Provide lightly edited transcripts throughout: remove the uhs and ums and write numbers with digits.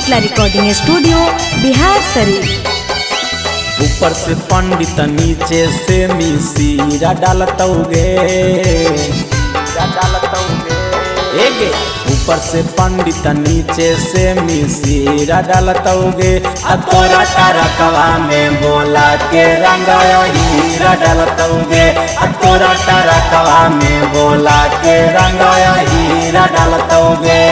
Shitala recording studio Bihar Sharif. ऊपर से पंडित नीचे से मिसीरा डालतौगे एगे। ऊपर से पंडित नीचे से मिसीरा डालतौगे आ तोरा टरकवा में बोला के रंगाया हीरा डालतौगे आ तोरा टरकवा में बोला के रंगाया हीरा डालतौगे।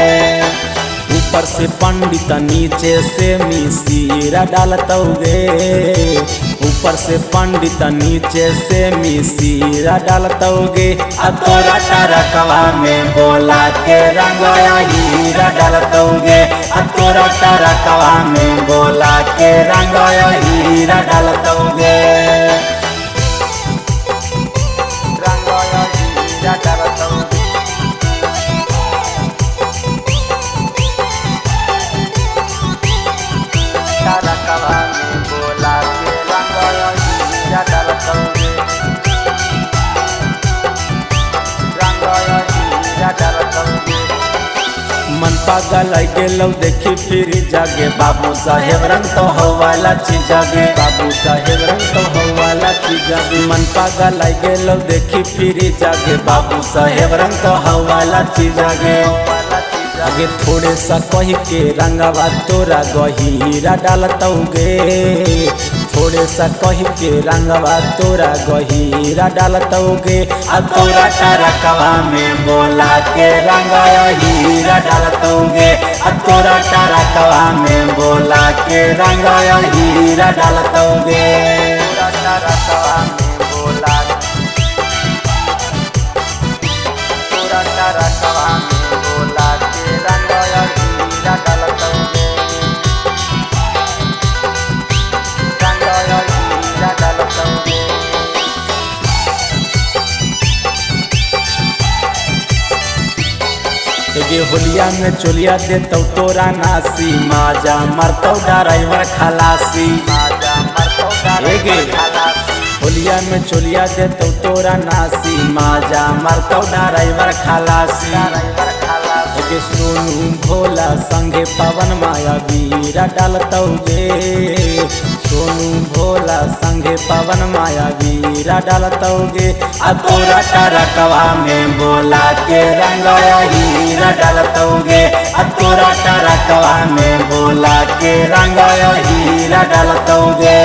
ऊपर से पंडित नीचे से मिसीरा डालतौगे। ऊपर से पंडित नीचे से मिसीरा डालतौगे आ तोरा टरकवा में बोला के रंगाया हीरा डालतौगे आ तोरा टरकवा में बोला के रंगाया हीरा डालतौगे। रंगाया हीरा डालतौगे। टरकवा में बोला के रंगाया हीरा डालतौगे। रंगाया हीरा डालतौगे। मन पागल आई गेलौ देखी फिर जागे बाबू साहेब रंग तो हो वाला चीज जागे बाबू साहेब रंग तो हो वाला चीज जागे। मन पागल आई गेलौ देखी फिर जागे बाबू साहेब रंग तो हो वाला चीज जागे। आगे थोड़े सा कही के रंगवा तोरा गहीरा डालतौगे। थोड़े सा कही के रंगवा तोरा गहीरा डालतौगे आ तोरा टरकवा में बोला के रंगाया हीरा डालतौगे आ तोरा टरकवा में बोला के रंगाया हीरा डालतौगे। तोरा टरकवा में बोला तोरा टरकवा में बोला के रंगाया हीरा डालतौगे। रंगाया हीरा डालतौगे। एगे होलिया में चोलिया देतौ तोरा नासी माजा मरतौ ड्राइवर खलासी माजा मरतौ ड्राइवर होलिया में चोलिया देतौ तोरा नासी माजा मरतौ ड्राइवर खलासी। एगे सोनू भोला संगे पवन माया वीरा डालतौगे। सोनू भोला संगे पवन माया वीरा डालतौगे आ तोरा टरकवा में बोला के रंगाया हीरा डालतौगे आ तोरा टरकवा में बोला के रंगाया हीरा डालतौगे।